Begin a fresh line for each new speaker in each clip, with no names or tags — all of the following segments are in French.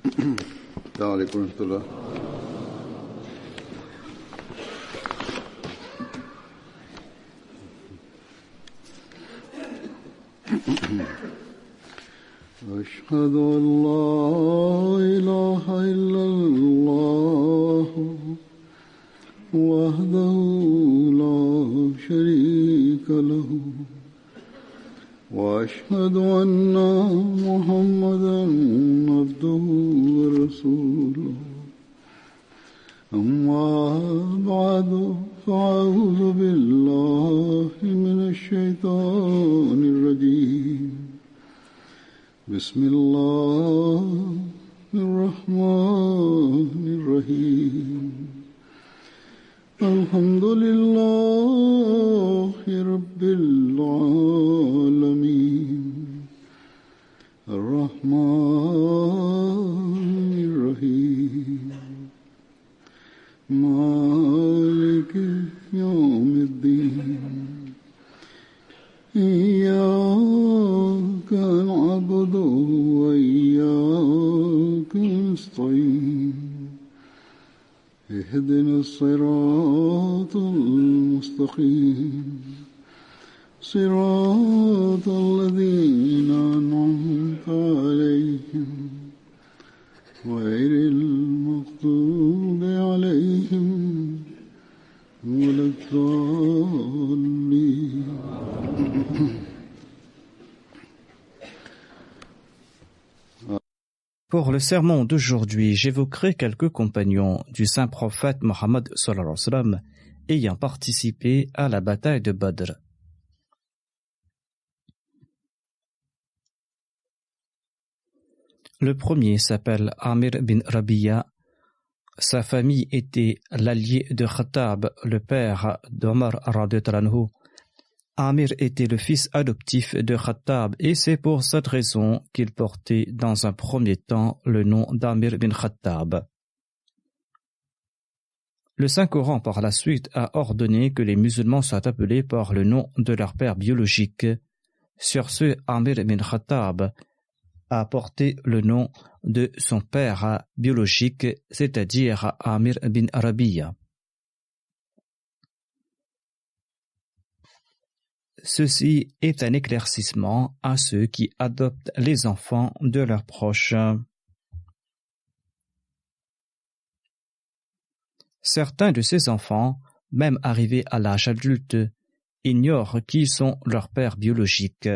السلام عليكم ورحمة الله. أشهد أن لا إله إلا الله وحده لا شريك له وأشهد أن محمدا عبده ورسوله أما بعد فأعوذ بالله من الشيطان الرجيم بسم الله الرحمن الرحيم الحمد لله رب العالمين الرحمن الرحيم مالك يوم الدين إياك نعبد وإياك نستعين اهدنا الصراط المستقيم صراط الذين أنعمت عليهم غير المغضوب عليهم ولا الضالين.
Pour le sermon d'aujourd'hui, j'évoquerai quelques compagnons du saint prophète Mohammed sallallahu alayhi wa sallam ayant participé à la bataille de Badr. Le premier s'appelle Amir bin Rabi'a. Sa famille était l'allié de Khattab, le père d'Omar radhiyallahu anhu. Amir était le fils adoptif de Khattab et c'est pour cette raison qu'il portait dans un premier temps le nom d'Amir bin Khattab. Le Saint-Coran par la suite a ordonné que les musulmans soient appelés par le nom de leur père biologique. Sur ce, Amir bin Khattab a porté le nom de son père biologique, c'est-à-dire Amir bin Rabi'a. Ceci est un éclaircissement à ceux qui adoptent les enfants de leurs proches. Certains de ces enfants, même arrivés à l'âge adulte, ignorent qui sont leurs pères biologiques.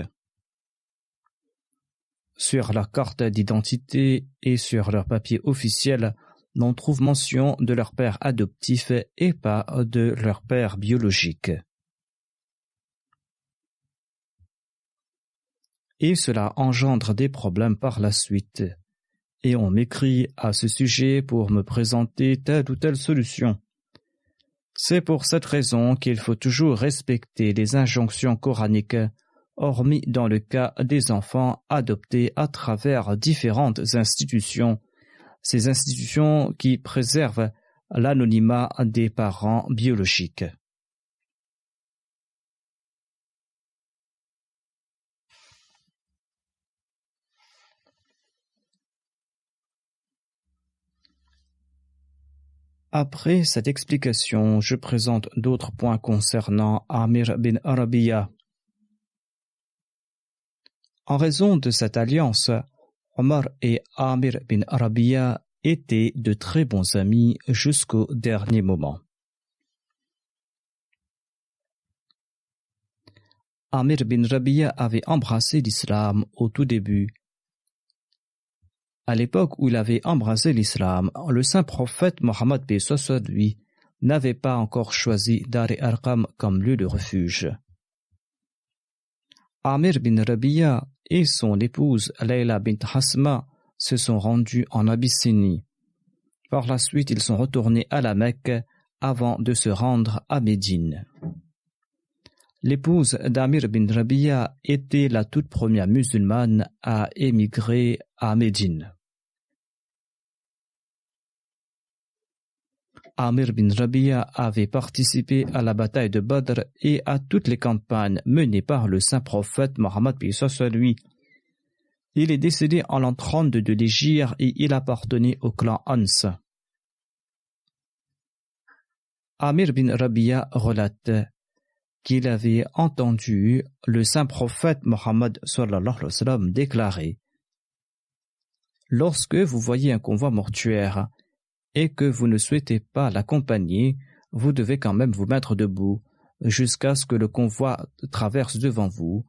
Sur leur carte d'identité et sur leur papier officiel, on trouve mention de leur père adoptif et pas de leur père biologique. Et cela engendre des problèmes par la suite. Et on m'écrit à ce sujet pour me présenter telle ou telle solution. C'est pour cette raison qu'il faut toujours respecter les injonctions coraniques, hormis dans le cas des enfants adoptés à travers différentes institutions, ces institutions qui préservent l'anonymat des parents biologiques. Après cette explication, je présente d'autres points concernant Amir bin Rabi'a. En raison de cette alliance, Omar et Amir bin Rabi'a étaient de très bons amis jusqu'au dernier moment. Amir bin Rabi'a avait embrassé l'islam au tout début. À l'époque où il avait embrassé l'islam, le saint prophète Mohammed lui n'avait pas encore choisi Dar al-Arqam comme lieu de refuge. Amir bin Rabi'a et son épouse Layla bint Hasma se sont rendus en Abyssinie. Par la suite, ils sont retournés à la Mecque avant de se rendre à Médine. L'épouse d'Amir bin Rabi'a était la toute première musulmane à émigrer à Médine. Amir bin Rabi'a avait participé à la bataille de Badr et à toutes les campagnes menées par le saint prophète Mohammed lui. Il est décédé en l'an 32 de l'Hégire et il appartenait au clan Ans. Amir bin Rabia relate qu'il avait entendu le saint prophète Mohammed sallallahu alayhi wa sallam déclarer: lorsque vous voyez un convoi mortuaire et que vous ne souhaitez pas l'accompagner, vous devez quand même vous mettre debout jusqu'à ce que le convoi traverse devant vous,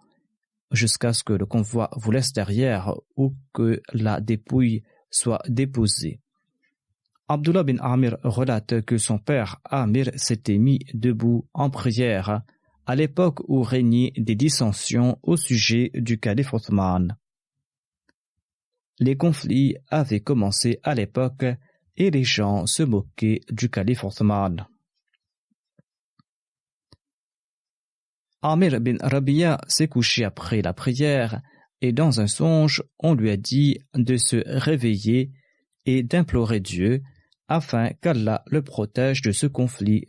jusqu'à ce que le convoi vous laisse derrière ou que la dépouille soit déposée. Abdullah bin Amir relate que son père Amir s'était mis debout en prière à l'époque où régnaient des dissensions au sujet du calife Othman. Les conflits avaient commencé à l'époque et les gens se moquaient du calife Othman. Amir bin Rabia s'est couché après la prière et dans un songe, on lui a dit de se réveiller et d'implorer Dieu afin qu'Allah le protège de ce conflit.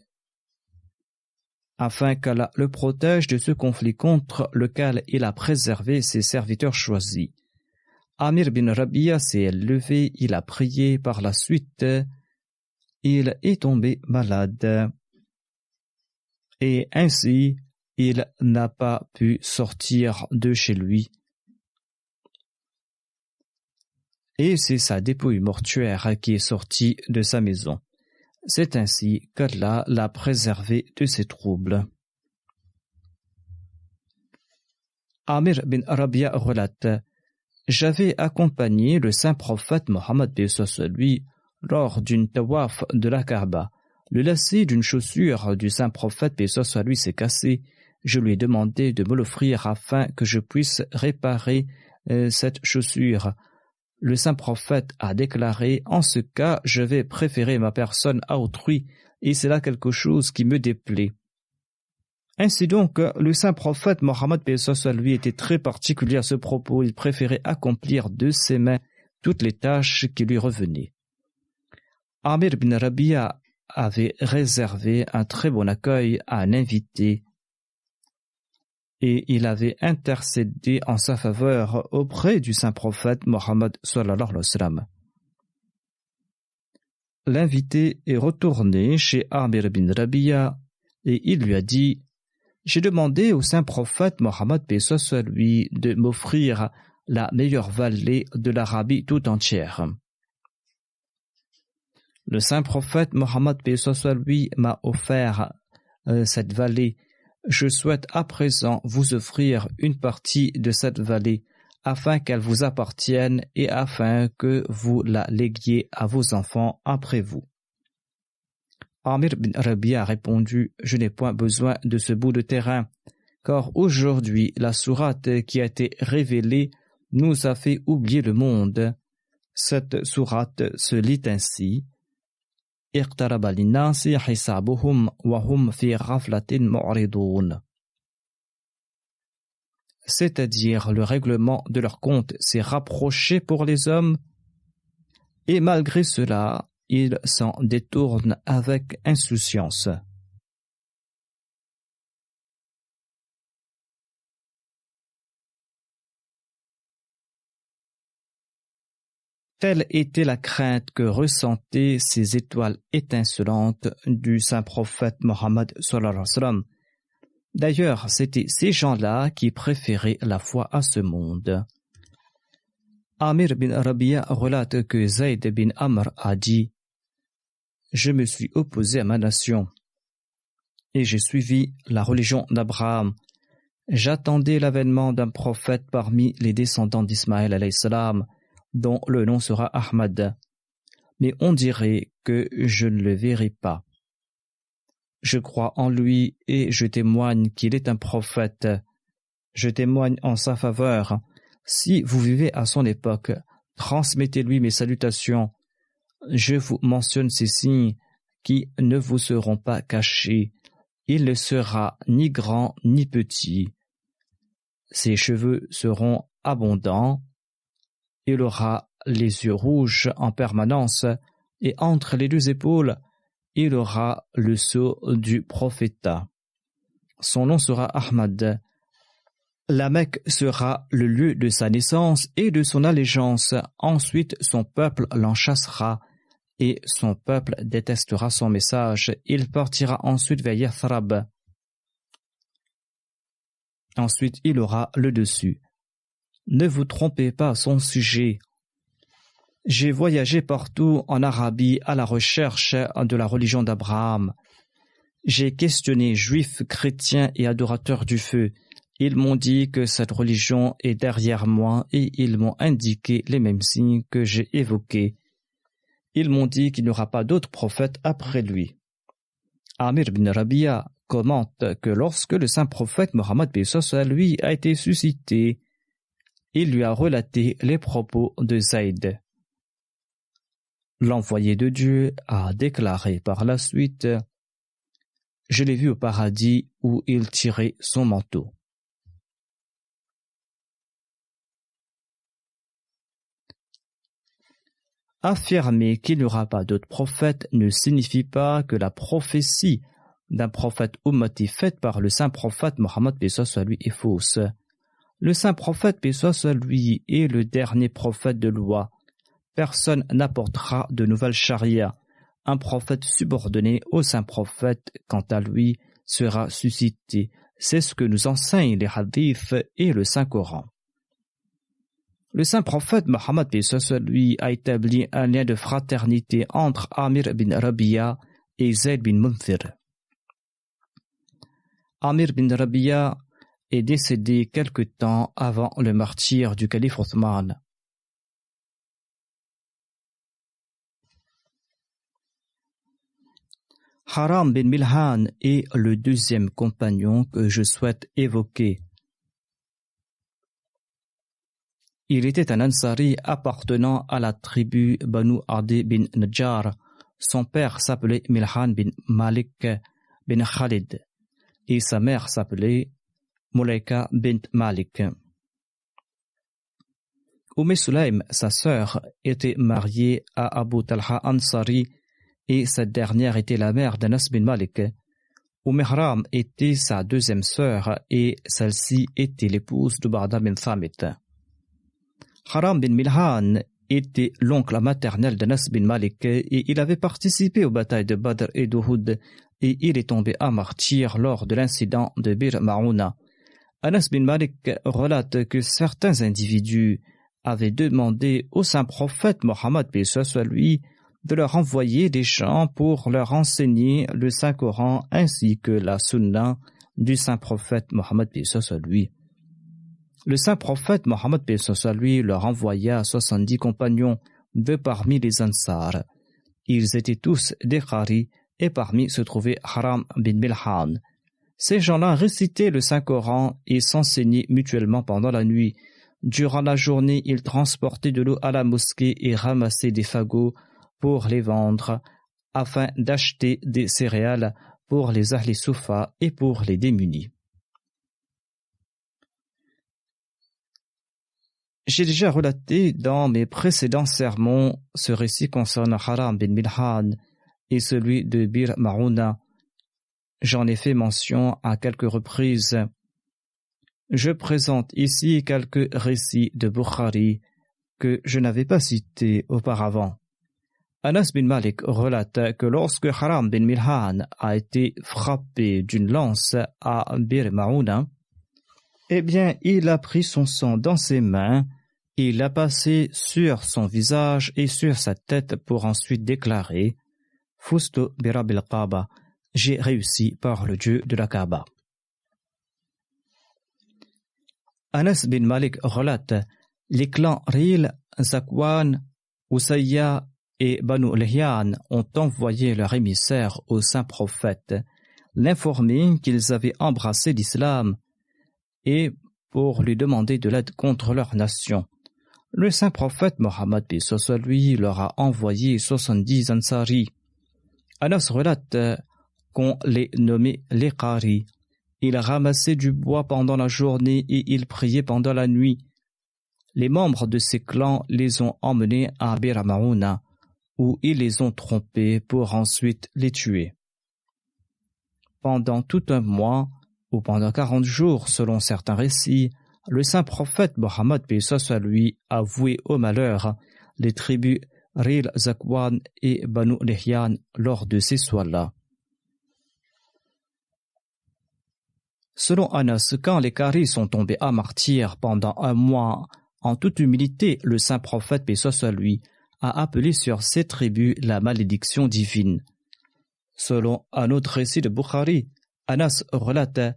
Contre lequel il a préservé ses serviteurs choisis. Amir bin Rabia s'est levé, il a prié, par la suite, il est tombé malade. Et ainsi, il n'a pas pu sortir de chez lui. Et c'est sa dépouille mortuaire qui est sortie de sa maison. C'est ainsi qu'Allah l'a préservé de ses troubles. Amir bin Rabia relate: j'avais accompagné le saint prophète Mohammed lui lors d'une tawaf de la Kaaba. Le lacet d'une chaussure du saint prophète lui s'est cassé. Je lui ai demandé de me l'offrir afin que je puisse réparer cette chaussure. Le saint prophète a déclaré: en ce cas, je vais préférer ma personne à autrui, et c'est là quelque chose qui me déplaît. Ainsi donc, le saint prophète Mohammed lui était très particulier à ce propos. Il préférait accomplir de ses mains toutes les tâches qui lui revenaient. Amir bin Rabia avait réservé un très bon accueil à un invité et il avait intercédé en sa faveur auprès du saint prophète Mohammed sallallahu alayhi wa sallam. L'invité est retourné chez Amir bin Rabia et il lui a dit: j'ai demandé au saint prophète Mohammed lui de m'offrir la meilleure vallée de l'Arabie tout entière. Le saint prophète Mohammed lui m'a offert cette vallée. Je souhaite à présent vous offrir une partie de cette vallée afin qu'elle vous appartienne et afin que vous la léguiez à vos enfants après vous. Amir bin Rabia a répondu: je n'ai point besoin de ce bout de terrain, car aujourd'hui la sourate qui a été révélée nous a fait oublier le monde. Cette sourate se lit ainsi: اقترب للناس حسابهم وهم في غفلة معرضون. C'est-à-dire, le règlement de leur compte s'est rapproché pour les hommes, et malgré cela, ils s'en détournent avec insouciance. Telle était la crainte que ressentaient ces étoiles étincelantes du saint prophète Mohammed sallallahu alayhi wa sallam. D'ailleurs, c'étaient ces gens-là qui préféraient la foi à ce monde. Amir bin Rabia relate que Zayd bin Amr a dit: je me suis opposé à ma nation et j'ai suivi la religion d'Abraham. J'attendais l'avènement d'un prophète parmi les descendants d'Ismaël alayhi salam, dont le nom sera Ahmad. Mais on dirait que je ne le verrai pas. Je crois en lui et je témoigne qu'il est un prophète. Je témoigne en sa faveur. Si vous vivez à son époque, transmettez-lui mes salutations. Je vous mentionne ces signes qui ne vous seront pas cachés. Il ne sera ni grand ni petit. Ses cheveux seront abondants. Il aura les yeux rouges en permanence et entre les deux épaules, il aura le sceau du prophétat. Son nom sera Ahmad. La Mecque sera le lieu de sa naissance et de son allégeance. Ensuite, son peuple l'en chassera et son peuple détestera son message. Il partira ensuite vers Yathrab. Ensuite, il aura le dessus. Ne vous trompez pas à son sujet. J'ai voyagé partout en Arabie à la recherche de la religion d'Abraham. J'ai questionné juifs, chrétiens et adorateurs du feu. Ils m'ont dit que cette religion est derrière moi et ils m'ont indiqué les mêmes signes que j'ai évoqués. Ils m'ont dit qu'il n'y aura pas d'autre prophète après lui. Amir bin Rabia commente que lorsque le saint prophète Mohammed lui a été suscité, il lui a relaté les propos de Zayd. L'envoyé de Dieu a déclaré par la suite: « Je l'ai vu au paradis où il tirait son manteau. » Affirmer qu'il n'y aura pas d'autre prophète ne signifie pas que la prophétie d'un prophète ummati faite par le saint prophète Mohammed lui est fausse. Le saint prophète lui est le dernier prophète de loi. Personne n'apportera de nouvelles charia. Un prophète subordonné au saint prophète, quant à lui, sera suscité. C'est ce que nous enseignent les hadiths et le Saint-Coran. Le saint prophète Mohammed lui a établi un lien de fraternité entre Amir bin Rabia et Zayd bin Munthir. Amir bin Rabia est décédé quelque temps avant le martyre du calife Othman. Haram bin Milhan est le deuxième compagnon que je souhaite évoquer. Il était un Ansari appartenant à la tribu Banu Adi bin Najjar. Son père s'appelait Milhan bin Malik bin Khalid et sa mère s'appelait Mulaika bint Malik. Sulaim, sa sœur, était mariée à Abu Talha Ansari et cette dernière était la mère d'Anas bin Malik. Haram était sa deuxième sœur et celle-ci était l'épouse de Barda bin Thamit. Haram bin Milhan était l'oncle maternel d'Anas bin Malik et il avait participé aux batailles de Badr et d'Uhud et il est tombé à martyr lors de l'incident de Bir Maouna. Anas bin Malik relate que certains individus avaient demandé au saint prophète Mohammed lui de leur envoyer des gens pour leur enseigner le Saint-Coran ainsi que la sunna du saint prophète Mohammed lui. Le saint prophète Mohammed lui leur envoya 70 compagnons de parmi les Ansar. Ils étaient tous des Qari et parmi se trouvait Haram bin Milhan. Ces gens-là récitaient le Saint-Coran et s'enseignaient mutuellement pendant la nuit. Durant la journée, ils transportaient de l'eau à la mosquée et ramassaient des fagots pour les vendre afin d'acheter des céréales pour les Ahli Soufa et pour les démunis. J'ai déjà relaté dans mes précédents sermons ce récit concernant Haram bin Milhan et celui de Bir Maouna. J'en ai fait mention à quelques reprises. Je présente ici quelques récits de Bukhari que je n'avais pas cités auparavant. Anas bin Malik relate que lorsque Haram bin Milhan a été frappé d'une lance à Bir Maouna, il a pris son sang dans ses mains, il l'a passé sur son visage et sur sa tête pour ensuite déclarer « Fustu birabil Kaaba » j'ai réussi par le Dieu de la Kaaba. Anas bin Malik relate les clans Ril, Zakwan, Usayya et Banu Lihyan ont envoyé leur émissaire au saint prophète, l'informer qu'ils avaient embrassé l'islam et pour lui demander de l'aide contre leur nation. Le saint prophète Mohammed lui leur a envoyé 70 Ansari. Anas relate qu'on les nommait les Qari. Ils ramassaient du bois pendant la journée et ils priaient pendant la nuit. Les membres de ces clans les ont emmenés à Bir Maouna, où ils les ont trompés pour ensuite les tuer. Pendant tout un mois, ou pendant 40 jours, selon certains récits, le saint prophète Mohammed paix soit lui a voué au malheur les tribus Ril Zakwan et Banu Lihyan lors de ces soirs-là. Selon Anas, quand les Qaris sont tombés à martyr pendant un mois, en toute humilité, le saint prophète paix soit lui a appelé sur ces tribus la malédiction divine. Selon un autre récit de Bukhari, Anas relate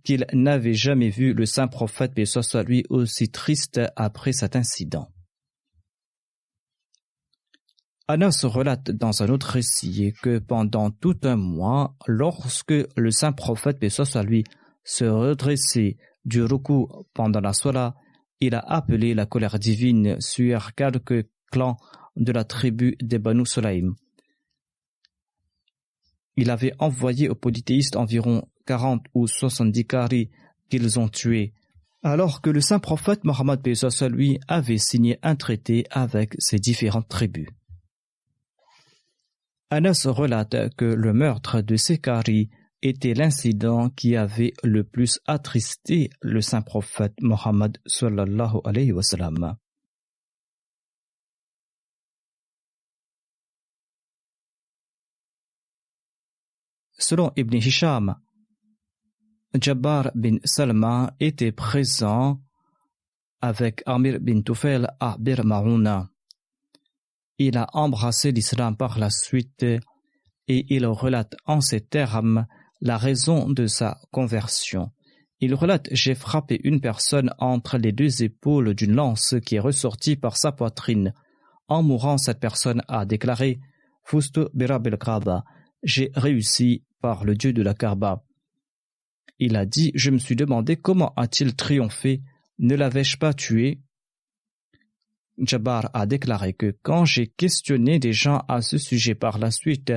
qu'il n'avait jamais vu le saint prophète paix soit lui aussi triste après cet incident. Anas relate dans un autre récit que pendant tout un mois, lorsque le saint prophète paix soit lui se redressait du ruku pendant la sola, il a appelé la colère divine sur quelques clans de la tribu des Banu Sulaim. Il avait envoyé aux polythéistes environ 40 ou 70 Qaris qu'ils ont tués, alors que le saint prophète Mohammed paix soit lui avait signé un traité avec ces différentes tribus. Anas relate que le meurtre de ces Qaris était l'incident qui avait le plus attristé le saint prophète Mohammed sallallahu alayhi wa sallam. Selon Ibn Hisham, Jabbar bin Salma était présent avec Amir bin Tufail à Bir Marouna. Il a embrassé l'islam par la suite et il relate en ces termes la raison de sa conversion. Il relate: j'ai frappé une personne entre les deux épaules d'une lance qui est ressortie par sa poitrine. En mourant, cette personne a déclaré: Fustu birabil Kaaba, j'ai réussi par le Dieu de la Kaaba. Il a dit: je me suis demandé comment a-t-il triomphé, ne l'avais-je pas tué? Jabbar a déclaré que quand j'ai questionné des gens à ce sujet par la suite,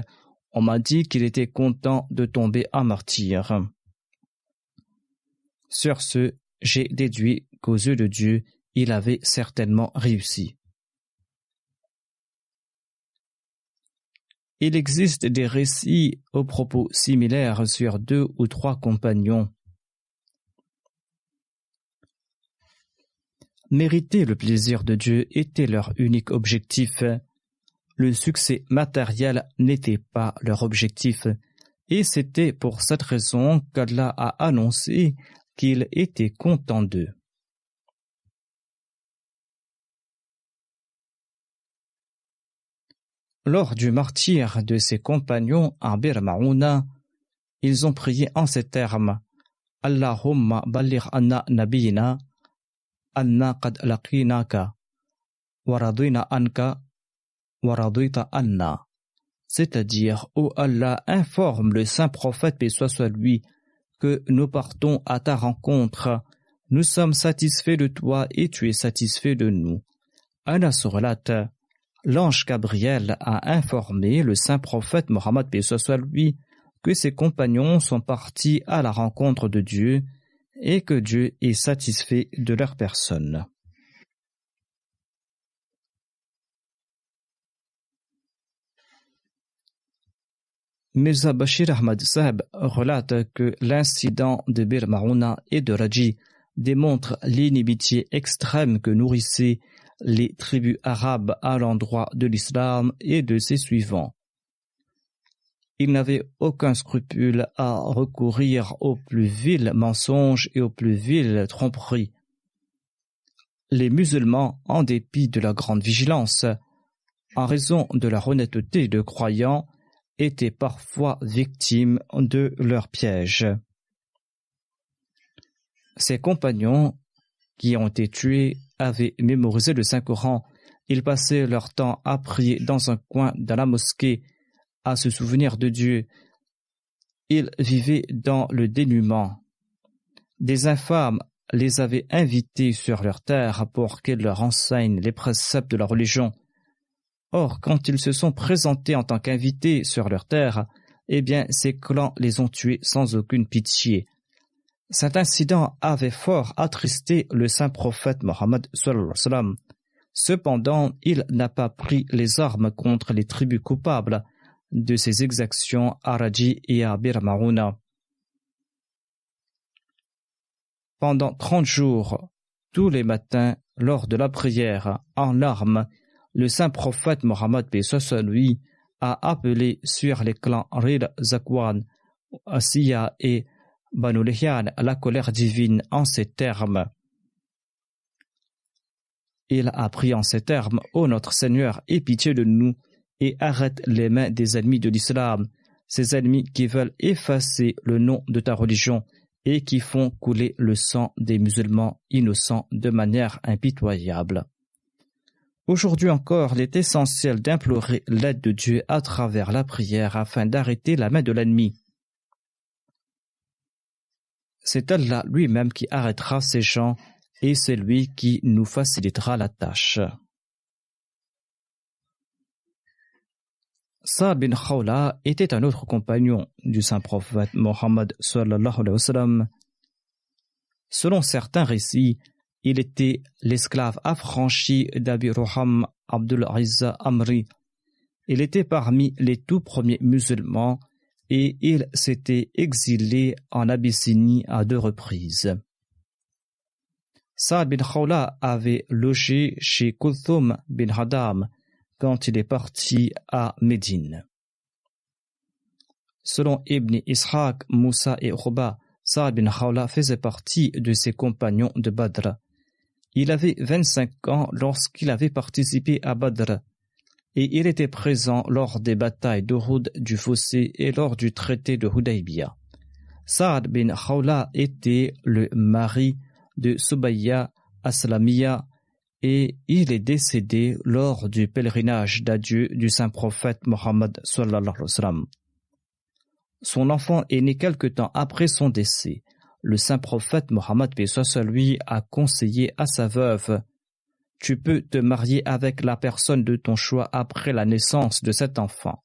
on m'a dit qu'il était content de tomber en martyr. Sur ce, j'ai déduit qu'aux yeux de Dieu, il avait certainement réussi. Il existe des récits aux propos similaires sur 2 ou 3 compagnons. Mériter le plaisir de Dieu était leur unique objectif. Le succès matériel n'était pas leur objectif, et c'était pour cette raison qu'Allah a annoncé qu'il était content d'eux. Lors du martyre de ses compagnons à Bir Marouna, ils ont prié en ces termes: Allahumma balligh anna nabiyina anna qad laqinaka wa radina anka wa radita anna. C'est-à-dire: ô Allah, informe le saint prophète paix soit lui que nous partons à ta rencontre, nous sommes satisfaits de toi et tu es satisfait de nous. Anas relate: l'ange Gabriel a informé le saint prophète Mohammed paix soit lui que ses compagnons sont partis à la rencontre de Dieu et que Dieu est satisfait de leur personne. Mirza Bashir Ahmad Sahib relate que l'incident de Bir Marouna et de Raji démontre l'inimitié extrême que nourrissaient les tribus arabes à l'endroit de l'islam et de ses suivants. Ils n'avaient aucun scrupule à recourir aux plus vils mensonges et aux plus viles tromperies. Les musulmans, en dépit de la grande vigilance, en raison de leur honnêteté de croyants, étaient parfois victimes de leurs pièges. Ses compagnons, qui ont été tués, avaient mémorisé le Saint-Coran. Ils passaient leur temps à prier dans un coin de la mosquée, à se souvenir de Dieu. Ils vivaient dans le dénuement. Des infâmes les avaient invités sur leur terre pour qu'ils leur enseignent les préceptes de la religion. Or, quand ils se sont présentés en tant qu'invités sur leur terre, eh bien, ces clans les ont tués sans aucune pitié. Cet incident avait fort attristé le saint prophète Mohammed sallallahu alayhi wa sallam. Cependant, il n'a pas pris les armes contre les tribus coupables de ces exactions à Raji et à Bir Marouna. pendant 30 jours, tous les matins, lors de la prière, en larmes, le saint prophète Mohammed paix soit lui a appelé sur les clans Ril, Zakwan, Asiya et Banu Lihyan à la colère divine en ces termes. Il a prié en ces termes: Ô notre Seigneur, aie pitié de nous et arrête les mains des ennemis de l'islam, ces ennemis qui veulent effacer le nom de ta religion et qui font couler le sang des musulmans innocents de manière impitoyable. Aujourd'hui encore, il est essentiel d'implorer l'aide de Dieu à travers la prière afin d'arrêter la main de l'ennemi. C'est Allah lui-même qui arrêtera ces gens et c'est lui qui nous facilitera la tâche. Sa'd bin Khawla était un autre compagnon du saint prophète Mohammed sallallahu alayhi wa sallam. Selon certains récits, il était l'esclave affranchi d'Abi Roham Abdul Izza Amri. Il était parmi les tout premiers musulmans et il s'était exilé en Abyssinie à 2 reprises. Sa'd bin Khawla avait logé chez Kulthum bin Hadam quand il est parti à Médine. Selon Ibn Ishaq, Moussa et Uqba, Sa'd bin Khawla faisait partie de ses compagnons de Badr. Il avait 25 ans lorsqu'il avait participé à Badr et il était présent lors des batailles d'Uhud, du Fossé et lors du traité de Hudaybiyah. Sa'd bin Khawla était le mari de Subayya Aslamiya et il est décédé lors du pèlerinage d'adieu du saint prophète Mohammed sallallahu alayhi wa sallam. Son enfant est né quelque temps après son décès. Le saint prophète Mohammed paix soit sur lui a conseillé à sa veuve: tu peux te marier avec la personne de ton choix après la naissance de cet enfant.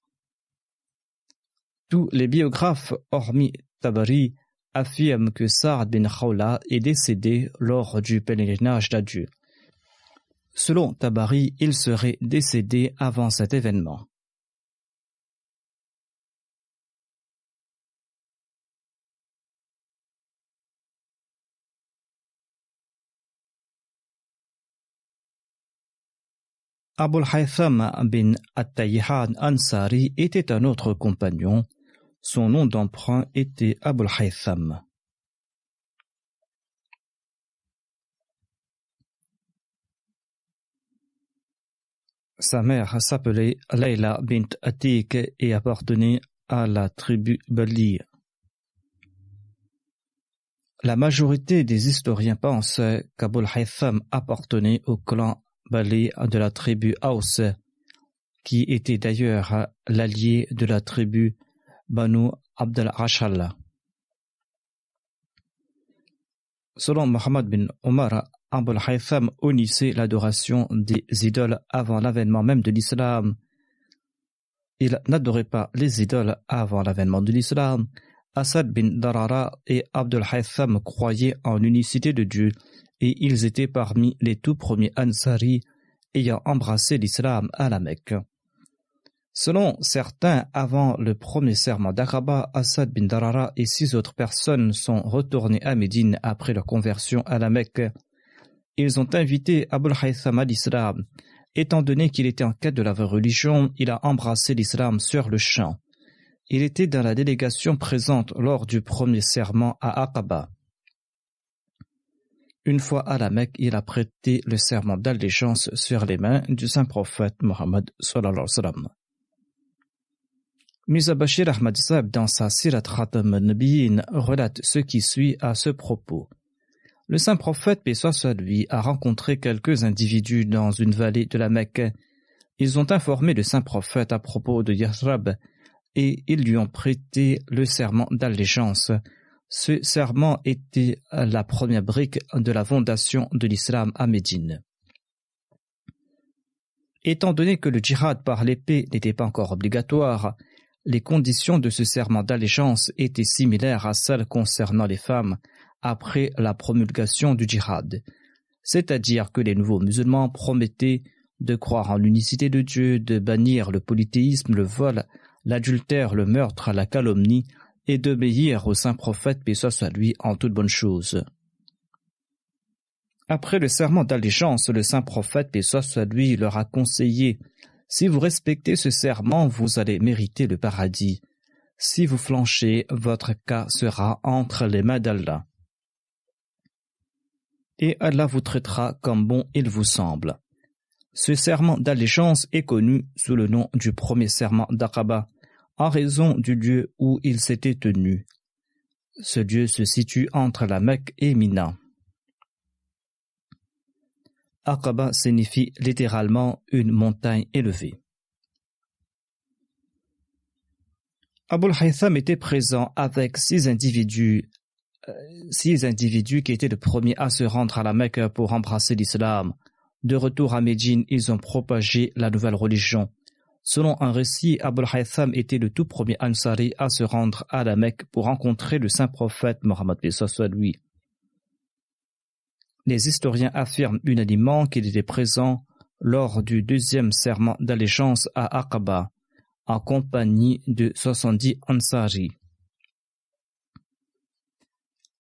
Tous les biographes, hormis Tabari, affirment que Sa'd bin Khawla est décédé lors du pèlerinage d'adieu. Selon Tabari, il serait décédé avant cet événement. Abul Haytham bin At-Tayyihan Ansari était un autre compagnon. Son nom d'emprunt était Abul Haytham. Sa mère s'appelait Layla bint Atik et appartenait à la tribu Bali. La majorité des historiens pensent qu'Abul Haytham appartenait au clan Bali de la tribu Aus, qui était d'ailleurs l'allié de la tribu Banu Abd al-Ashal. Selon Mohammed bin Omar, Abul Haytham unissait l'adoration des idoles avant l'avènement même de l'islam. Il n'adorait pas les idoles avant l'avènement de l'islam. Asad bin Darara et Abdul Haytham croyaient en l'unicité de Dieu et ils étaient parmi les tout premiers Ansari ayant embrassé l'islam à la Mecque. Selon certains, avant le premier serment d'Aqaba, Asad bin Darara et 6 autres personnes sont retournés à Médine après leur conversion à la Mecque. Ils ont invité Abul Haytham à l'islam. Étant donné qu'il était en quête de la vraie religion, il a embrassé l'islam sur le champ. Il était dans la délégation présente lors du premier serment à Aqaba. Une fois à la Mecque, il a prêté le serment d'allégeance sur les mains du saint prophète Mohammed sallallahu alayhi wa sallam. Mirza Bashir Ahmad Sahib, dans sa Sirat Khatam an-Nabiyyin, relate ce qui suit à ce propos. Le saint prophète, paix soit sur lui, a rencontré quelques individus dans une vallée de la Mecque. Ils ont informé le saint prophète à propos de Yathrib et ils lui ont prêté le serment d'allégeance. Ce serment était la première brique de la fondation de l'islam à Médine. Étant donné que le djihad par l'épée n'était pas encore obligatoire, les conditions de ce serment d'allégeance étaient similaires à celles concernant les femmes après la promulgation du djihad, c'est-à-dire que les nouveaux musulmans promettaient de croire en l'unicité de Dieu, de bannir le polythéisme, le vol, l'adultère, le meurtre, la calomnie et d'obéir au saint prophète paix soit sur lui en toute bonne chose. Après le serment d'allégeance, le saint prophète, paix soit sur lui, leur a conseillé: si vous respectez ce serment, vous allez mériter le paradis. Si vous flanchez, votre cas sera entre les mains d'Allah. Et Allah vous traitera comme bon il vous semble. Ce serment d'allégeance est connu sous le nom du premier serment d'Aqaba, en raison du lieu où il s'était tenu. Ce lieu se situe entre la Mecque et Mina. Aqaba signifie littéralement une montagne élevée. Abul Haytham était présent avec six individus qui étaient les premiers à se rendre à la Mecque pour embrasser l'islam. De retour à Médine, ils ont propagé la nouvelle religion. Selon un récit, Abul Haytham était le tout premier Ansari à se rendre à la Mecque pour rencontrer le saint prophète Mohammed lui. Les historiens affirment unanimement qu'il était présent lors du deuxième serment d'allégeance à Aqaba, en compagnie de 70 Ansari.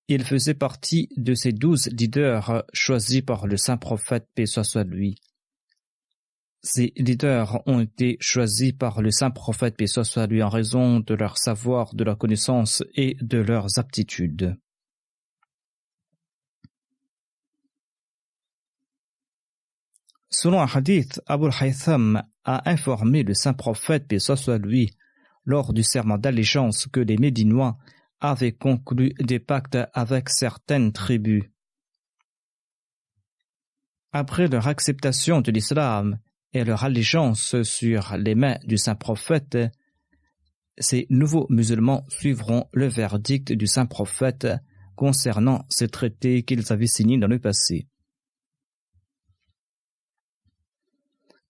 Il faisait partie de ces 12 leaders choisis par le saint prophète, paix soit lui. Ces leaders ont été choisis par le saint prophète, paix soit lui, en raison de leur savoir, de leur connaissance et de leurs aptitudes. Selon un hadith, Abul Haytham a informé le saint prophète, paix soit lui, lors du serment d'allégeance que les Médinois avaient conclu des pactes avec certaines tribus. Après leur acceptation de l'islam et leur allégeance sur les mains du saint prophète, ces nouveaux musulmans suivront le verdict du saint prophète concernant ces traités qu'ils avaient signés dans le passé.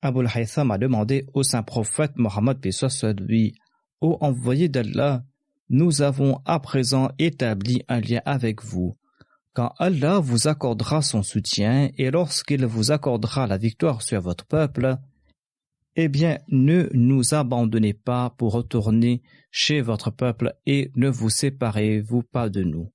Abul Haytham a demandé au saint prophète Mohammed, paix soit sur lui: ô envoyé d'Allah, nous avons à présent établi un lien avec vous. Quand Allah vous accordera son soutien et lorsqu'il vous accordera la victoire sur votre peuple, eh bien, ne nous abandonnez pas pour retourner chez votre peuple et ne vous séparez-vous pas de nous.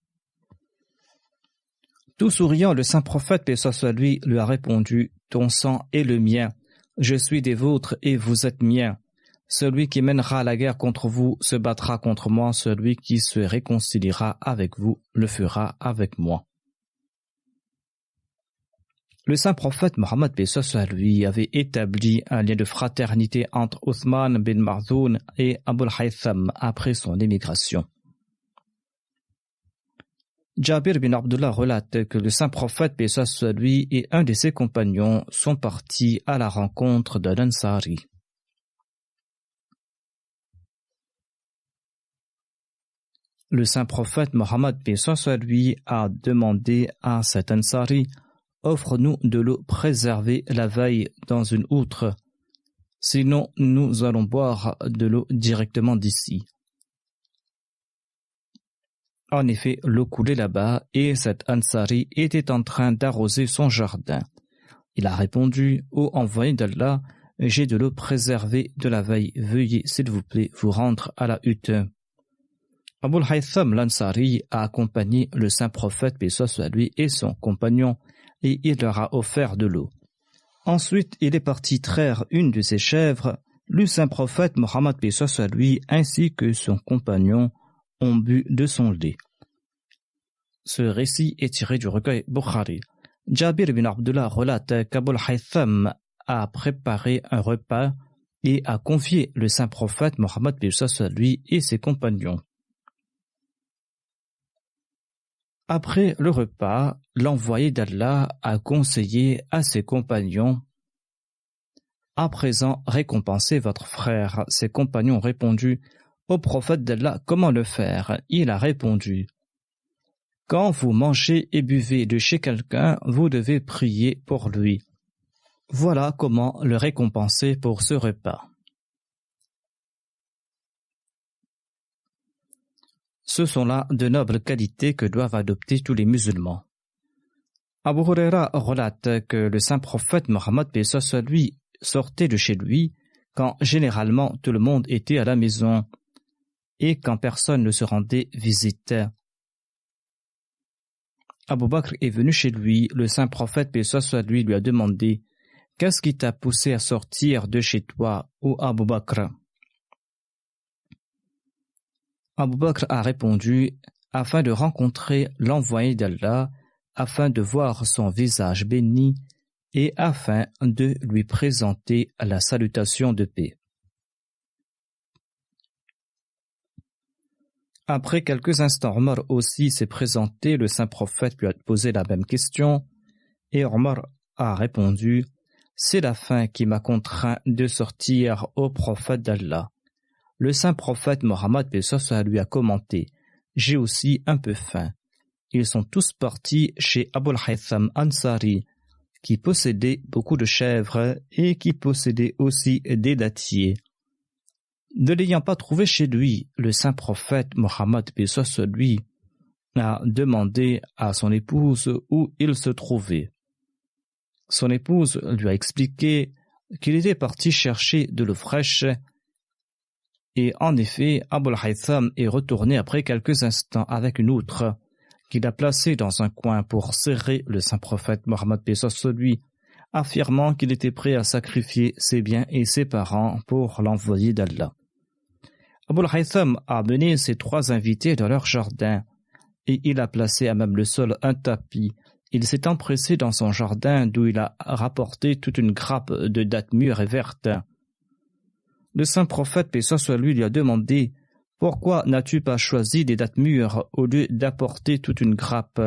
Tout souriant, le saint prophète, paix soit sur lui, lui a répondu: ton sang est le mien, je suis des vôtres et vous êtes miens. Celui qui mènera la guerre contre vous se battra contre moi, celui qui se réconciliera avec vous le fera avec moi. Le saint prophète Mohammed, paix soit sur lui, avait établi un lien de fraternité entre Uthman bin Marzoun et Abul Haytham après son émigration. Jabir bin Abdullah relate que le saint prophète, paix soit sur lui, et un de ses compagnons sont partis à la rencontre d'un Ansari. Le saint prophète Mohammed, paix soit sur lui, a demandé à cet Ansari: offre-nous de l'eau préservée la veille dans une outre, sinon nous allons boire de l'eau directement d'ici. En effet, l'eau coulait là-bas et cet Ansari était en train d'arroser son jardin. Il a répondu: ô envoyé d'Allah, j'ai de l'eau préservée de la veille, veuillez s'il vous plaît vous rendre à la hutte. Abul Haytham l'Ansari a accompagné le saint prophète, paix soit sur lui, et son compagnon, et il leur a offert de l'eau. Ensuite, il est parti traire une de ses chèvres. Le saint prophète Mohammed, paix soit sur lui, ainsi que son compagnon ont bu de son lait. Ce récit est tiré du recueil Bukhari. Jabir bin Abdullah relate qu'Abul Haytham a préparé un repas et a convié le saint prophète Mohammed, paix soit sur lui, et ses compagnons. Après le repas, l'envoyé d'Allah a conseillé à ses compagnons: à présent, récompensez votre frère. Ses compagnons ont répondu: au prophète d'Allah, comment le faire? Il a répondu: quand vous mangez et buvez de chez quelqu'un, vous devez prier pour lui. Voilà comment le récompenser pour ce repas. Ce sont là de nobles qualités que doivent adopter tous les musulmans. Abu Huraira relate que le saint prophète Mohammed, paix soit sur lui, sortait de chez lui quand généralement tout le monde était à la maison et quand personne ne se rendait visite. Abu Bakr est venu chez lui. Le saint prophète, paix soit sur lui, lui a demandé « Qu'est-ce qui t'a poussé à sortir de chez toi, ô Abu Bakr ?» Abu Bakr a répondu « Afin de rencontrer l'envoyé d'Allah, afin de voir son visage béni et afin de lui présenter la salutation de paix. » Après quelques instants, Omar aussi s'est présenté. Le saint prophète lui a posé la même question et Omar a répondu « C'est la faim qui m'a contraint de sortir au prophète d'Allah. » Le saint prophète Mohammed lui a commenté « J'ai aussi un peu faim. » Ils sont tous partis chez Abul Haytham Ansari, qui possédait beaucoup de chèvres et qui possédait aussi des dattiers. Ne l'ayant pas trouvé chez lui, le saint prophète Mohammed lui a demandé à son épouse où il se trouvait. Son épouse lui a expliqué qu'il était parti chercher de l'eau fraîche et en effet, Abul Haytham est retourné après quelques instants avec une outre qu'il a placée dans un coin pour serrer le saint prophète Mohammed lui, affirmant qu'il était prêt à sacrifier ses biens et ses parents pour l'envoyé d'Allah. Abul Haytham a mené ses 3 invités dans leur jardin et il a placé à même le sol un tapis. Il s'est empressé dans son jardin d'où il a rapporté toute une grappe de dattes mûres et vertes. Le saint prophète, paix soit lui, lui a demandé « Pourquoi n'as-tu pas choisi des dattes mûres au lieu d'apporter toute une grappe ?»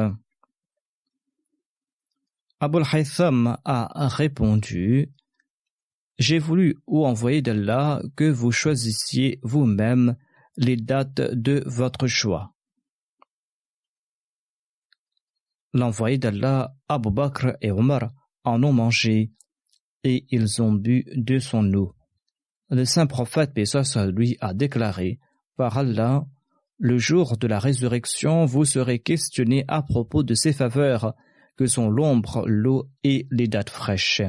Abul Haytham a répondu « J'ai voulu, ô envoyé d'Allah, que vous choisissiez vous-même les dates de votre choix. » L'envoyé d'Allah, Abu Bakr et Omar en ont mangé et ils ont bu de son eau. Le saint prophète, paix soit sur lui, a déclaré « Par Allah, le jour de la résurrection, vous serez questionné à propos de ces faveurs que sont l'ombre, l'eau et les dattes fraîches. »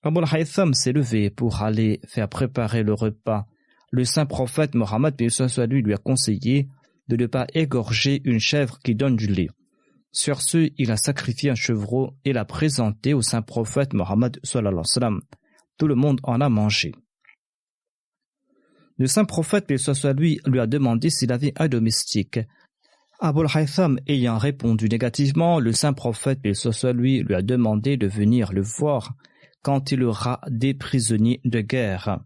Abul Haytham s'est levé pour aller faire préparer le repas. Le saint prophète Mohammed, paix soit sur lui a conseillé de ne pas égorger une chèvre qui donne du lait. Sur ce, il a sacrifié un chevreau et l'a présenté au saint prophète Mohammed sallallahu alayhi wa sallam. Tout le monde en a mangé. Le saint prophète, paix soit sur lui a demandé s'il avait un domestique. Abul Haytham ayant répondu négativement, le saint prophète, paix soit sur lui a demandé de venir le voir quand il aura des prisonniers de guerre.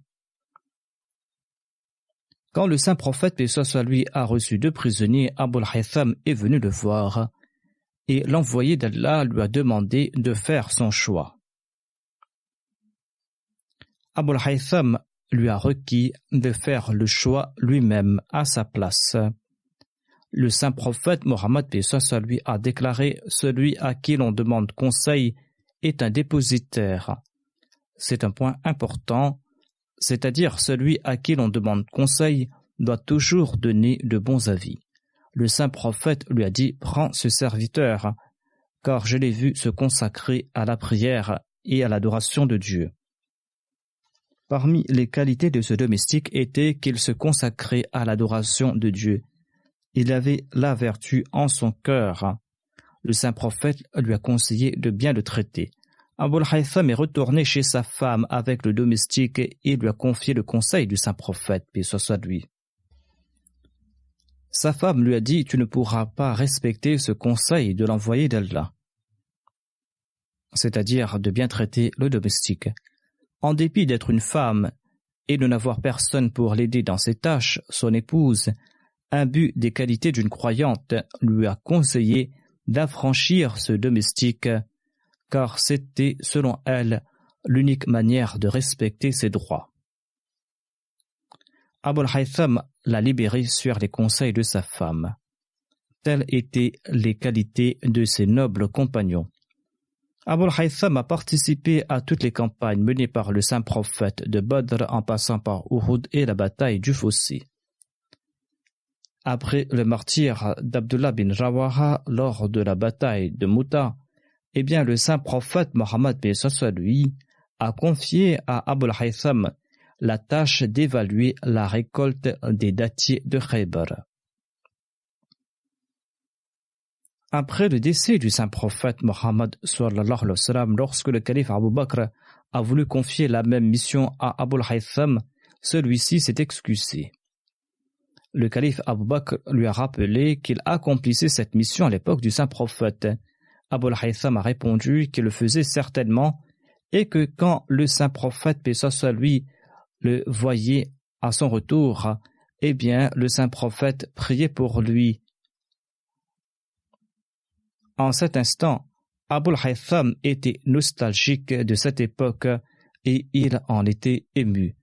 Quand le saint prophète, paix soit sur lui a reçu 2 prisonniers, Abul Haytham est venu le voir et l'envoyé d'Allah lui a demandé de faire son choix. Abul Haytham lui a requis de faire le choix lui-même à sa place. Le saint prophète Mohammed, paix soit sur lui, a déclaré « Celui à qui l'on demande conseil est un dépositaire. » C'est un point important, c'est-à-dire celui à qui l'on demande conseil doit toujours donner de bons avis. Le saint prophète lui a dit « Prends ce serviteur, car je l'ai vu se consacrer à la prière et à l'adoration de Dieu. » Parmi les qualités de ce domestique était qu'il se consacrait à l'adoration de Dieu. Il avait la vertu en son cœur. Le saint prophète lui a conseillé de bien le traiter. Abul Haytham est retourné chez sa femme avec le domestique et lui a confié le conseil du saint prophète, paix soit sur lui. Sa femme lui a dit « Tu ne pourras pas respecter ce conseil de l'envoyé d'Allah. » C'est-à-dire de bien traiter le domestique. En dépit d'être une femme et de n'avoir personne pour l'aider dans ses tâches, son épouse, imbue des qualités d'une croyante, lui a conseillé d'affranchir ce domestique, car c'était, selon elle, l'unique manière de respecter ses droits. Abul Haytham l'a libéré sur les conseils de sa femme. Telles étaient les qualités de ses nobles compagnons. Abul Haytham a participé à toutes les campagnes menées par le saint prophète de Badr en passant par Uhud et la bataille du Fossé. Après le martyre d'Abdullah bin Rawaha lors de la bataille de Mouta, le saint prophète Mohammed lui a confié à Abul Haytham la tâche d'évaluer la récolte des dattiers de Khaybar. Après le décès du saint prophète Mohammed sallallahu alayhi wa sallam, lorsque le calife Abu Bakr a voulu confier la même mission à Abul Haytham, celui-ci s'est excusé. Le calife Abu Bakr lui a rappelé qu'il accomplissait cette mission à l'époque du saint prophète. Abul Haytham a répondu qu'il le faisait certainement et que quand le saint prophète, paix soit lui, le voyait à son retour, eh bien le saint prophète priait pour lui. En cet instant, Abul Haytham était nostalgique de cette époque et il en était ému.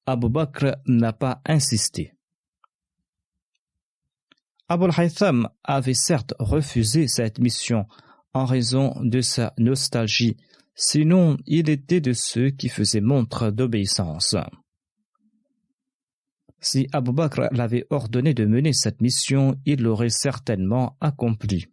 Abu Bakr n'a pas insisté. Abul Haytham avait certes refusé cette mission en raison de sa nostalgie, sinon il était de ceux qui faisaient montre d'obéissance. Si Abu Bakr l'avait ordonné de mener cette mission, il l'aurait certainement accomplie.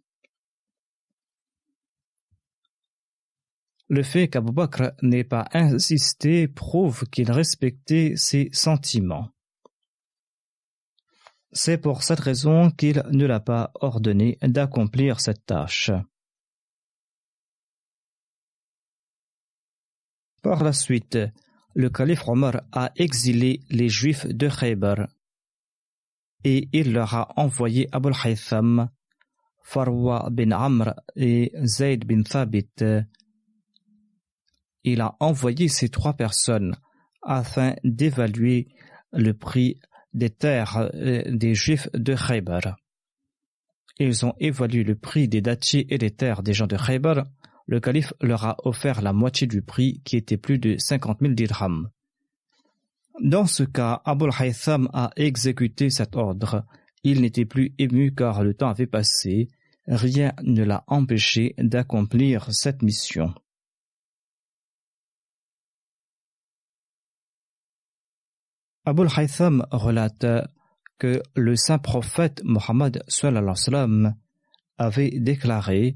Le fait qu'Abu Bakr n'ait pas insisté prouve qu'il respectait ses sentiments. C'est pour cette raison qu'il ne l'a pas ordonné d'accomplir cette tâche. Par la suite, le calife Omar a exilé les Juifs de Khaybar et il leur a envoyé Abul Haytham, Farwa bin Amr et Zayd bin Thabit. Il a envoyé ces trois personnes afin d'évaluer le prix des terres des Juifs de Khaybar. Ils ont évalué le prix des dattiers et des terres des gens de Khaybar. Le calife leur a offert la moitié du prix qui était plus de 50 000 dirhams. Dans ce cas, Abul Haytham a exécuté cet ordre. Il n'était plus ému car le temps avait passé. Rien ne l'a empêché d'accomplir cette mission. Abul Haytham relate que le saint prophète Mohammed sallallahu alayhi wa sallam avait déclaré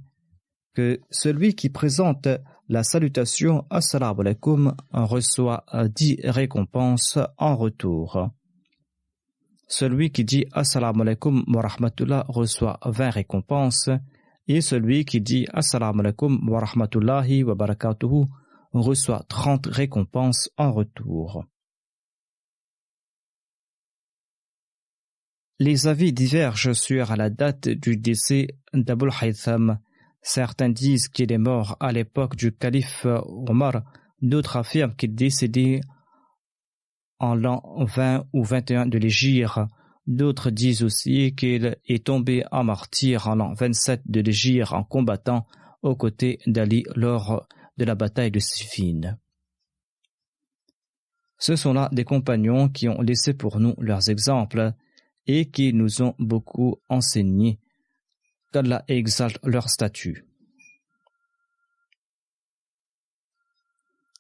que celui qui présente la salutation Assalamu alaikum reçoit 10 récompenses en retour. Celui qui dit Assalamu alaikum wa rahmatullah reçoit 20 récompenses et celui qui dit Assalamu alaikum wa rahmatullahi wa barakatuhu reçoit 30 récompenses en retour. Les avis divergent sur la date du décès d'Abul Haytham. Certains disent qu'il est mort à l'époque du calife Omar, d'autres affirment qu'il est décédé en l'an 20 ou 21 de l'Hégire. D'autres disent aussi qu'il est tombé en martyr en l'an 27 de l'Hégire en combattant aux côtés d'Ali lors de la bataille de Siffin. Ce sont là des compagnons qui ont laissé pour nous leurs exemples et qui nous ont beaucoup enseigné. Qu'Allah exalte leur statut.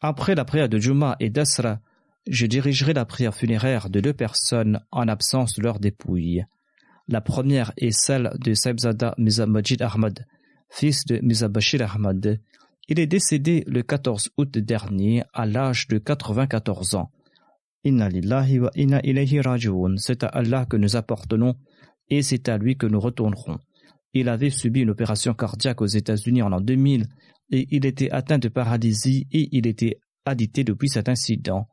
Après la prière de Juma et d'Asra, je dirigerai la prière funéraire de 2 personnes en absence de leur dépouille. La première est celle de Saibzada Mirza Majid Ahmad, fils de Mirza Bashir Ahmad. Il est décédé le 14 août dernier à l'âge de 94 ans. Inna lillahi wa inna ilayhi raji'un. C'est à Allah que nous appartenons et c'est à lui que nous retournerons. Il avait subi une opération cardiaque aux États-Unis en l'an 2000 et il était atteint de paralysie et il était alité depuis cet incident.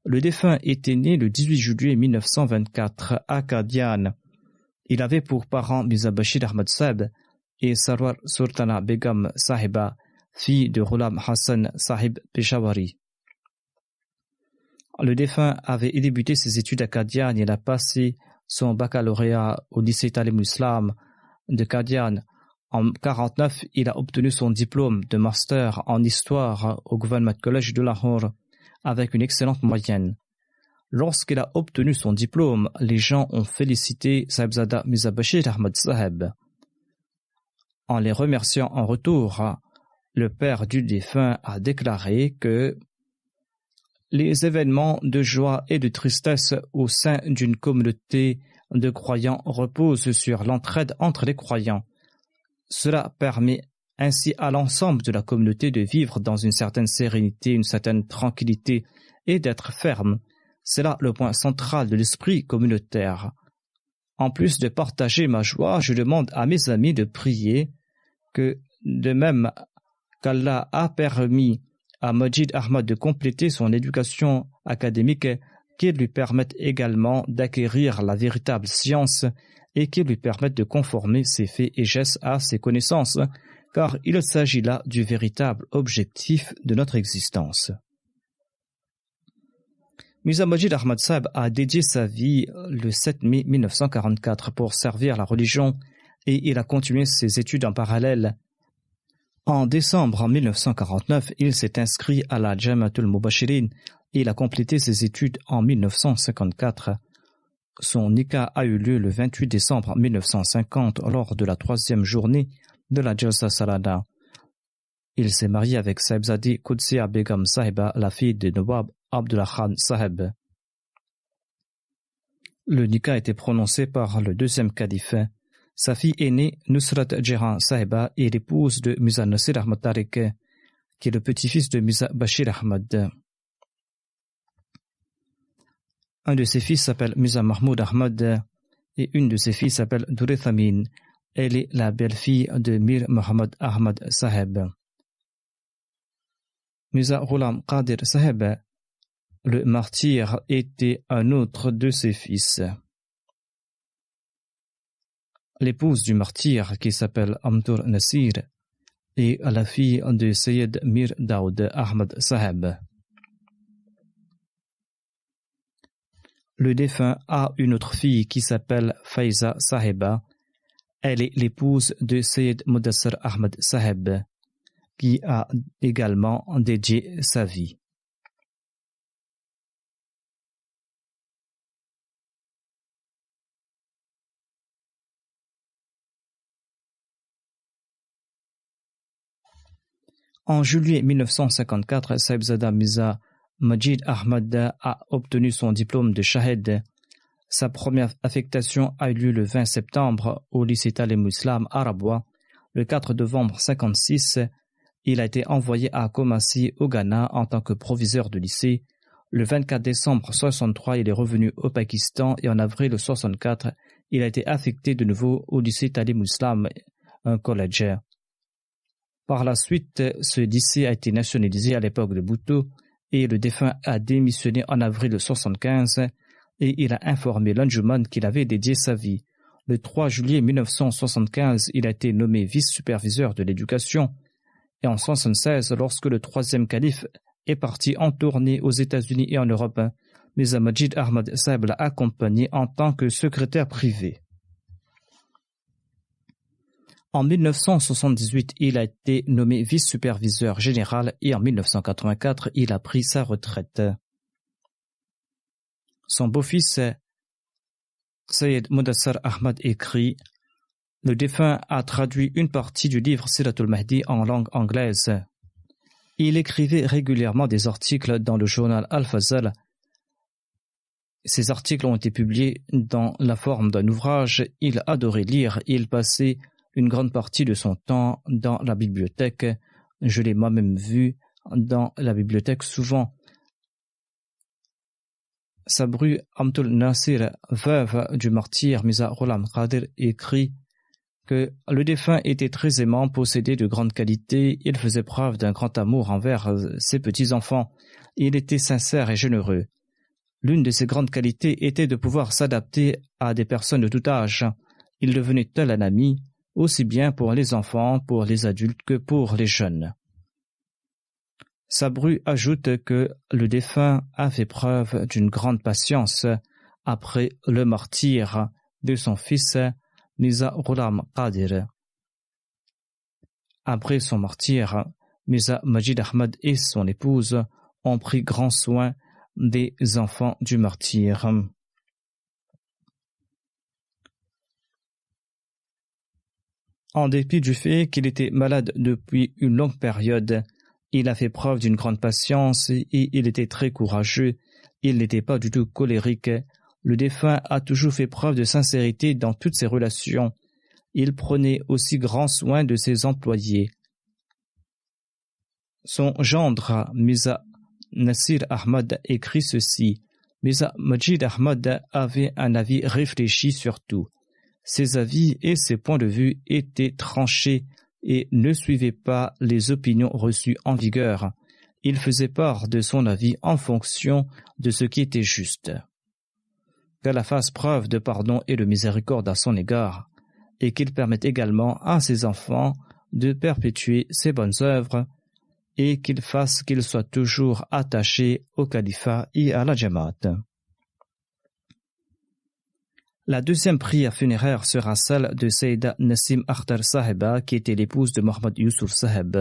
Le défunt était né le 18 juillet 1924 à Qadian. Il avait pour parents Mirza Bashir Ahmad Saab et Sarwar Sultana Begum Sahiba, fille de Ghulam Hassan Sahib Peshawari. Le défunt avait débuté ses études à Qadian et il a passé son baccalauréat au lycée Talim Islam de Qadian. En 1949, il a obtenu son diplôme de master en histoire au Government College de Lahore avec une excellente moyenne. Lorsqu'il a obtenu son diplôme, les gens ont félicité Saibzada Mirza Bashir Ahmad Sahib. En les remerciant en retour, le père du défunt a déclaré que les événements de joie et de tristesse au sein d'une communauté de croyants reposent sur l'entraide entre les croyants. Cela permet ainsi à l'ensemble de la communauté de vivre dans une certaine sérénité, une certaine tranquillité et d'être ferme. C'est là le point central de l'esprit communautaire. En plus de partager ma joie, je demande à mes amis de prier que de même qu'Allah a permis à Majid Ahmad de compléter son éducation académique, qu'il lui permette également d'acquérir la véritable science et qu'il lui permette de conformer ses faits et gestes à ses connaissances, car il s'agit là du véritable objectif de notre existence. Mirza Majid Ahmad Saheb a dédié sa vie le 7 mai 1944 pour servir la religion et il a continué ses études en parallèle. En décembre 1949, il s'est inscrit à la Jamatul Mubashirin et il a complété ses études en 1954. Son nikah a eu lieu le 28 décembre 1950 lors de la 3e journée de la Jalsa Salada. Il s'est marié avec Sahibzadi Qudsiya Begum Sahiba, la fille de Nawab Abdullah Khan Saheb. Le nikah a été prononcé par le 2e calife. Sa fille aînée, Nusrat Jahan Sahiba, est l'épouse de Mirza Nasir Ahmad Tariq, qui est le petit-fils de Mirza Bashir Ahmad. Un de ses fils s'appelle Mirza Mahmoud Ahmad et une de ses filles s'appelle Durith Amin. Elle est la belle-fille de Mir Muhammad Ahmad Saheb. Mirza Ghulam Qadir Saheb, le martyr, était un autre de ses fils. L'épouse du martyr, qui s'appelle Amtur Nasir, est la fille de Sayyid Mir Daoud Ahmad Saheb. Le défunt a une autre fille qui s'appelle Faiza Sahiba. Elle est l'épouse de Sayyid Mudassar Ahmad Saheb, qui a également dédié sa vie. En juillet 1954, Sahibzada Mirza Majid Ahmad a obtenu son diplôme de Shahid. Sa première affectation a eu lieu le 20 septembre au lycée Talim Islam à Rabwa. Le 4 novembre 1956, il a été envoyé à Kumasi au Ghana en tant que proviseur de lycée. Le 24 décembre 1963, il est revenu au Pakistan et en avril 1964, il a été affecté de nouveau au lycée Talim Islam, un collège. Par la suite, ce lycée a été nationalisé à l'époque de Bhutto et le défunt a démissionné en avril 1975 et il a informé l'Anjuman qu'il avait dédié sa vie. Le 3 juillet 1975, il a été nommé vice-superviseur de l'éducation et en 1976, lorsque le 3e calife est parti en tournée aux États-Unis et en Europe, Mirza Majid Ahmad Saheb l'a accompagné en tant que secrétaire privé. En 1978, il a été nommé vice-superviseur général et en 1984, il a pris sa retraite. Son beau-fils, Sayyid Mudassar Ahmad, écrit « Le défunt a traduit une partie du livre Siratul Mahdi en langue anglaise. Il écrivait régulièrement des articles dans le journal Al-Fazal. Ces articles ont été publiés dans la forme d'un ouvrage. Il adorait lire. Il passait une grande partie de son temps dans la bibliothèque. Je l'ai moi-même vu dans la bibliothèque souvent. » Sabru Amtul Nasir, veuve du martyr Mirza Ghulam Qadir, écrit que le défunt était très aimant, possédait de grandes qualités, il faisait preuve d'un grand amour envers ses petits-enfants, il était sincère et généreux. L'une de ses grandes qualités était de pouvoir s'adapter à des personnes de tout âge. Il devenait tel un ami, aussi bien pour les enfants, pour les adultes que pour les jeunes. Sabru ajoute que le défunt a fait preuve d'une grande patience après le martyre de son fils Mirza Ghulam Qadir. Après son martyre, Mirza Majid Ahmad et son épouse ont pris grand soin des enfants du martyr. En dépit du fait qu'il était malade depuis une longue période, il a fait preuve d'une grande patience et il était très courageux. Il n'était pas du tout colérique. Le défunt a toujours fait preuve de sincérité dans toutes ses relations. Il prenait aussi grand soin de ses employés. Son gendre, Mirza Nasir Ahmad, écrit ceci. Mirza Majid Ahmad avait un avis réfléchi sur tout. Ses avis et ses points de vue étaient tranchés et ne suivait pas les opinions reçues en vigueur. Il faisait part de son avis en fonction de ce qui était juste. Qu'Allah fasse preuve de pardon et de miséricorde à son égard, et qu'il permette également à ses enfants de perpétuer ses bonnes œuvres, et qu'il fasse qu'ils soient toujours attachés au califat et à la Jamaat. La deuxième prière funéraire sera celle de Sayyida Nassim Akhtar Sahiba, qui était l'épouse de Mohammad Yusuf Sahib.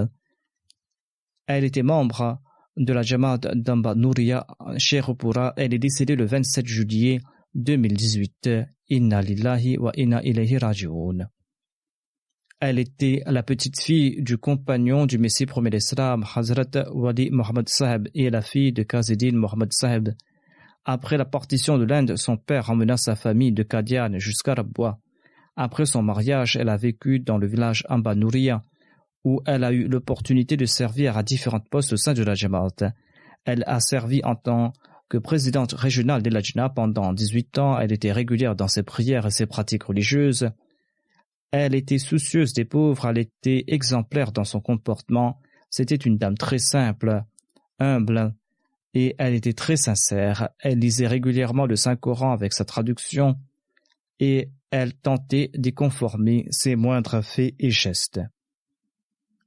Elle était membre de la Jamaat d'Amba Nouria Sherupura. Elle est décédée le 27 juillet 2018. Inna lillahi wa inna ilayhi raji'un. Elle était la petite fille du compagnon du Messie premier d'Islam, Hazrat Wali Muhammad Sahib, et la fille de Qaziddin Muhammad Sahib. Après la partition de l'Inde, son père emmena sa famille de Qadian jusqu'à Rabwa. Après son mariage, elle a vécu dans le village Amba Nouria, où elle a eu l'opportunité de servir à différents postes au sein de la Jamaat. Elle a servi en tant que présidente régionale de l'Ajna pendant 18 ans. Elle était régulière dans ses prières et ses pratiques religieuses. Elle était soucieuse des pauvres, elle était exemplaire dans son comportement. C'était une dame très simple, humble, et elle était très sincère. Elle lisait régulièrement le Saint-Coran avec sa traduction, et elle tentait d'y conformer ses moindres faits et gestes.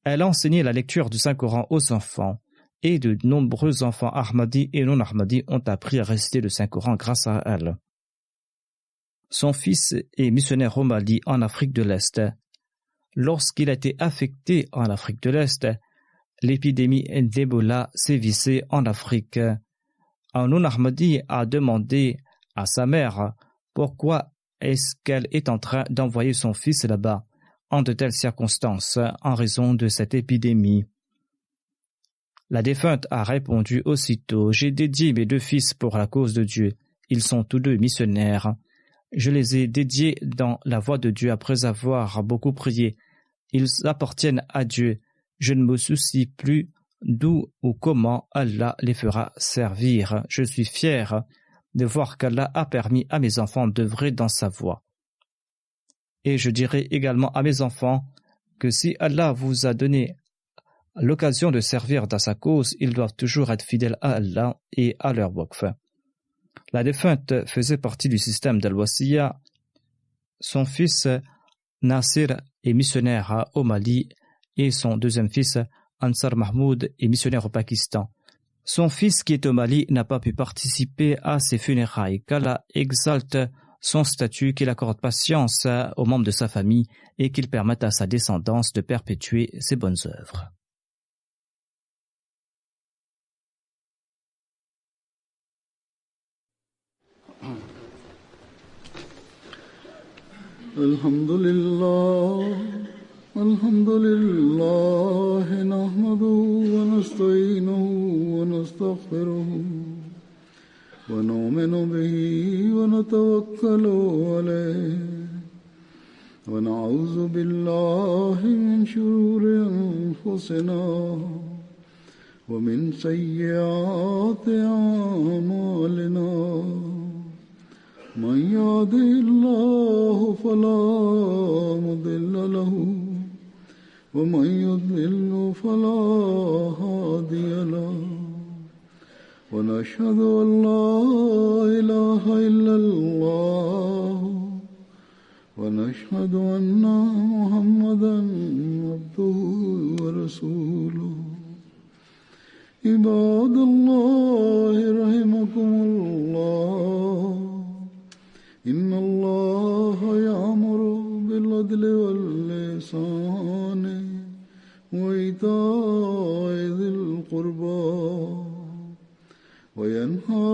Elle enseignait la lecture du Saint-Coran aux enfants, et de nombreux enfants Ahmadis et non-Ahmadis ont appris à réciter le Saint-Coran grâce à elle. Son fils est missionnaire au Mali, en Afrique de l'Est. Lorsqu'il a été affecté en Afrique de l'Est, l'épidémie d'Ebola sévissait en Afrique. Un non-Ahmadi a demandé à sa mère pourquoi est-ce qu'elle est en train d'envoyer son fils là-bas en de telles circonstances en raison de cette épidémie. La défunte a répondu aussitôt: « J'ai dédié mes deux fils pour la cause de Dieu. Ils sont tous deux missionnaires. Je les ai dédiés dans la voie de Dieu après avoir beaucoup prié. Ils appartiennent à Dieu. Je ne me soucie plus d'où ou comment Allah les fera servir. Je suis fier de voir qu'Allah a permis à mes enfants d'œuvrer dans sa voie. Et je dirai également à mes enfants que si Allah vous a donné l'occasion de servir dans sa cause, ils doivent toujours être fidèles à Allah et à leur waqf. » La défunte faisait partie du système d'Al-Wasiya. Son fils Nasir est missionnaire au Mali et son deuxième fils Ansar Mahmoud est missionnaire au Pakistan. Son fils qui est au Mali n'a pas pu participer à ses funérailles. Qu'Allah exalte son statut, qu'il accorde patience aux membres de sa famille et qu'il permette à sa descendance de perpétuer ses bonnes œuvres.
Alhamdulillah, nahmaduhu wa nasta'inuhu wa nastaghfiruhu wa nu'minu bihi wa natawakkalu alayhi wa na'udhu billahi min shururi anfusina wa min sayyiati a'malina. من يهده الله فلا مضل له ومن يضلل فلا هادي له ونشهد أن لا إله إلا الله ونشهد أن محمدا عبده ورسوله عباد الله رحمكم الله إن الله يأمر بالعدل والإحسان وإيتاء ذي القربى وينهى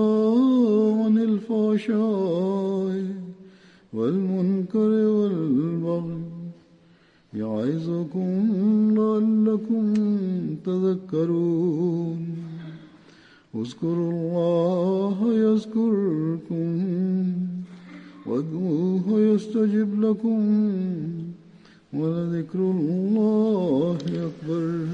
عن الفحشاء والمنكر والبغي يعظكم لعلكم تذكرون اذكروا الله يذكركم وادعوه يستجب لكم ولذكر الله أكبر.